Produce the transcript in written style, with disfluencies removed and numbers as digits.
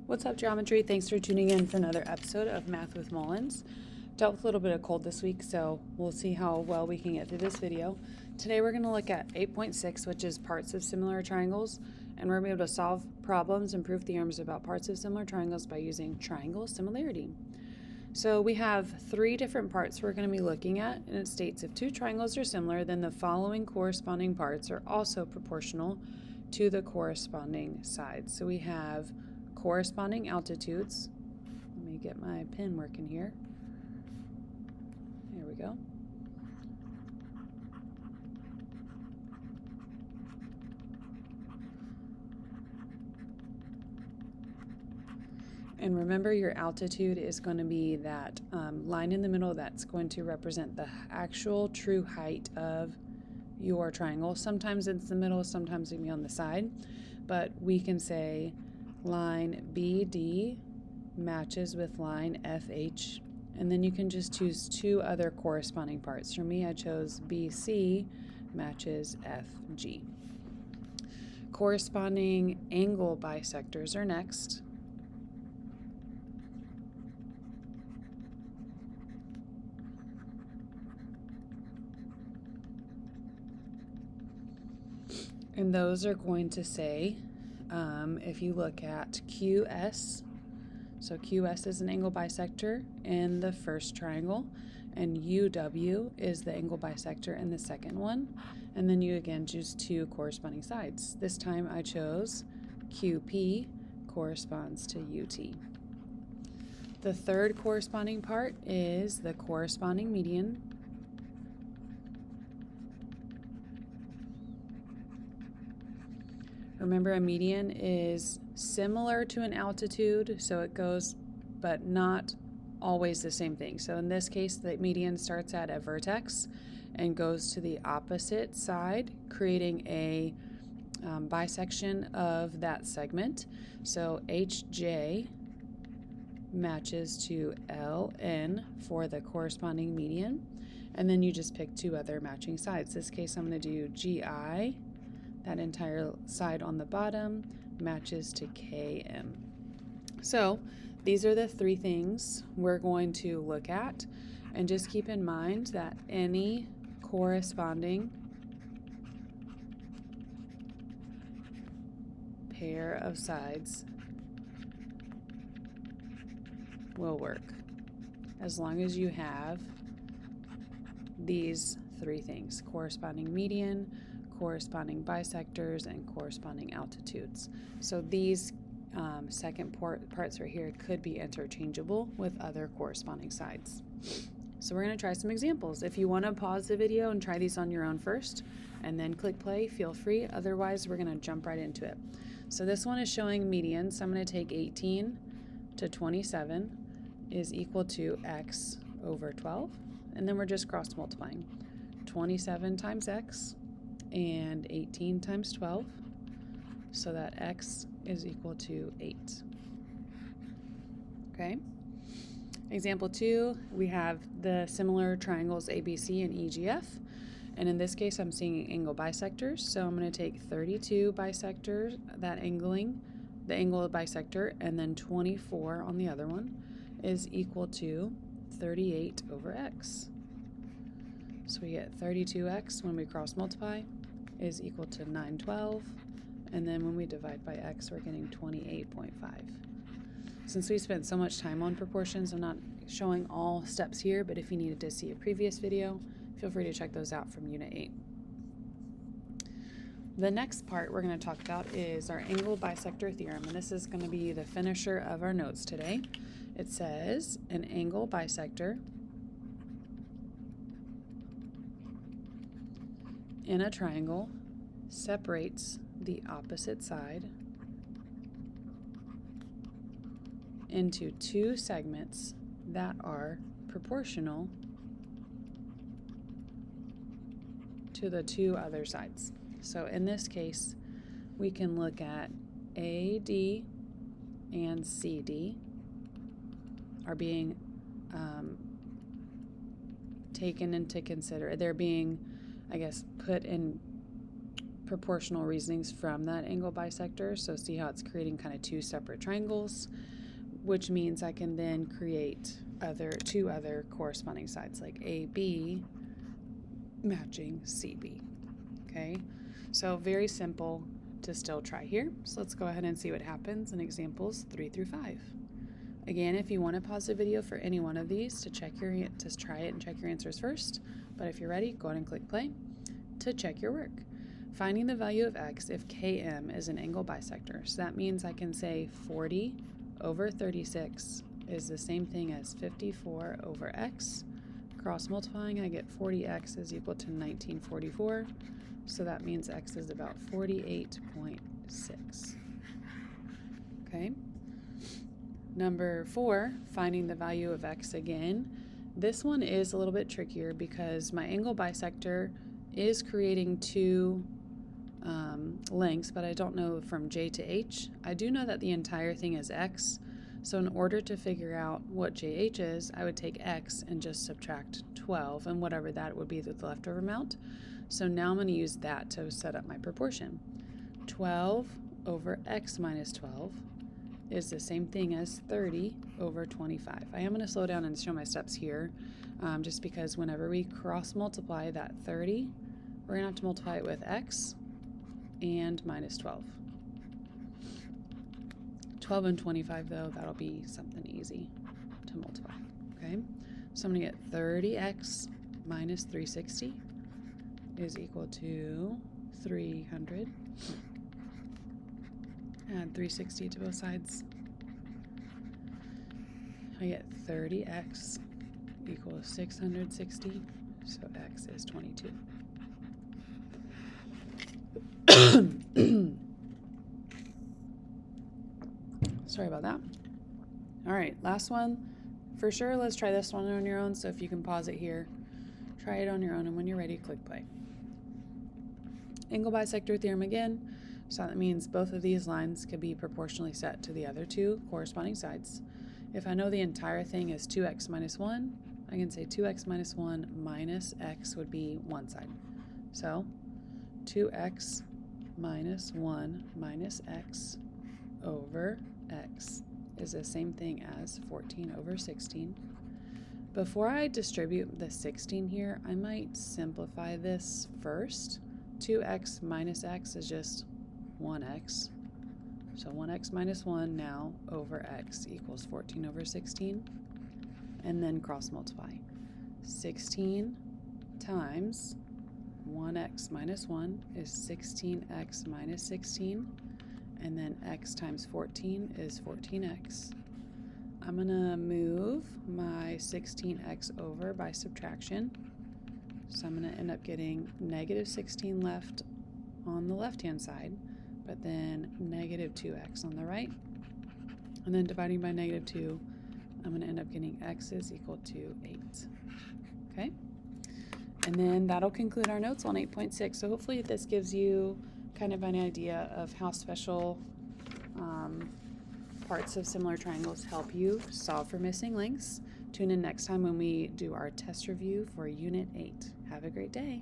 What's up, geometry? Thanks for tuning in for another episode of Math with Mullins. Dealt with a little bit of cold this week, so we'll see how well we can get through this video. Today we're going to look at 8.6, which is parts of similar triangles, and we're going to be able to solve problems and prove theorems about parts of similar triangles by using triangle similarity. So we have three different parts we're going to be looking at, and it states if two triangles are similar, then the following corresponding parts are also proportional to the corresponding sides. So we have corresponding altitudes. Let me get my pen working here. There we go. And remember, your altitude is going to be that line in the middle that's going to represent the actual true height of your triangle. Sometimes it's the middle, sometimes it can be on the side, but we can say line BD matches with line FH, and then you can just choose two other corresponding parts. For me, I chose BC matches FG. Corresponding angle bisectors are next. And those are going to say, if you look at QS, so QS is an angle bisector in the first triangle, and UW is the angle bisector in the second one. And then you again choose two corresponding sides. This time I chose QP corresponds to UT. The third corresponding part is the corresponding median. Remember, a median is similar to an altitude, so it goes, but not always the same thing. So in this case, the median starts at a vertex and goes to the opposite side, creating a bisection of that segment. So HJ matches to LN for the corresponding median, and then you just pick two other matching sides. This case, I'm going to do GI. That entire side on the bottom matches to KM. So these are the three things we're going to look at, and just keep in mind that any corresponding pair of sides will work as long as you have these three things: corresponding median, corresponding bisectors, and corresponding altitudes. So these second parts right here could be interchangeable with other corresponding sides. So we're going to try some examples. If you want to pause the video and try these on your own first and then click play, feel free. Otherwise, we're going to jump right into it. So this one is showing median. So I'm going to take 18 to 27 is equal to x over 12. And then we're just cross multiplying. 27 times x and 18 times 12, so that x is equal to 8. Okay. Example 2, we have the similar triangles ABC and EGF, and in this case I'm seeing angle bisectors, so I'm going to take 32 bisectors, the angle of bisector, and then 24 on the other one is equal to 38 over x. So we get 32x when we cross multiply is equal to 912, and then when we divide by x, we're getting 28.5. Since we spent so much time on proportions, I'm not showing all steps here, but if you needed to see a previous video, feel free to check those out from Unit 8. The next part we're going to talk about is our angle bisector theorem, and this is going to be the finisher of our notes today. It says an angle bisector in a triangle separates the opposite side into two segments that are proportional to the two other sides. So in this case, we can look at AD and CD are being taken into consider. They're being, I guess, put in proportional reasonings from that angle bisector. So see how it's creating kind of two separate triangles, which means I can then create two other corresponding sides, like AB matching CB. Okay, so very simple to still try here. So let's go ahead and see what happens in examples 3 through 5. Again, if you want to pause the video for any one of these to try it and check your answers first, but if you're ready, go ahead and click play to check your work. Finding the value of x if Km is an angle bisector. So that means I can say 40 over 36 is the same thing as 54 over x. Cross multiplying, I get 40x is equal to 1944. So that means x is about 48.6. Okay. Number 4, finding the value of x again. This one is a little bit trickier because my angle bisector is creating two lengths, but I don't know from J to H. I do know that the entire thing is x, so in order to figure out what JH is, I would take x and just subtract 12, and whatever that would be the leftover amount. So now I'm going to use that to set up my proportion. 12 over x minus 12 is the same thing as 30 over 25. I am going to slow down and show my steps here, just because whenever we cross multiply that 30, we're going to have to multiply it with x and minus 12. 12 and 25 though, that'll be something easy to multiply. Okay, so I'm going to get 30x minus 360 is equal to 300. Add 360 to both sides. I get 30x equals 660, so x is 22. Sorry about that. All right, last one. For sure, let's try this one on your own, so if you can pause it here, try it on your own, and when you're ready, click play. Angle bisector theorem again. So that means both of these lines could be proportionally set to the other two corresponding sides. If I know the entire thing is 2x minus 1, I can say 2x minus 1 minus x would be one side. So 2x minus 1 minus x over x is the same thing as 14 over 16. Before I distribute the 16 here, I might simplify this first. 2x minus x is just 1x. So 1x minus 1 now over x equals 14 over 16. And then cross multiply. 16 times 1x minus 1 is 16x minus 16. And then x times 14 is 14x. I'm going to move my 16x over by subtraction. So I'm going to end up getting negative 16 left on the left-hand side, but then negative 2x on the right. And then dividing by negative 2, I'm going to end up getting x is equal to 8. Okay? And then that'll conclude our notes on 8.6. So hopefully this gives you kind of an idea of how special parts of similar triangles help you solve for missing lengths. Tune in next time when we do our test review for Unit 8. Have a great day.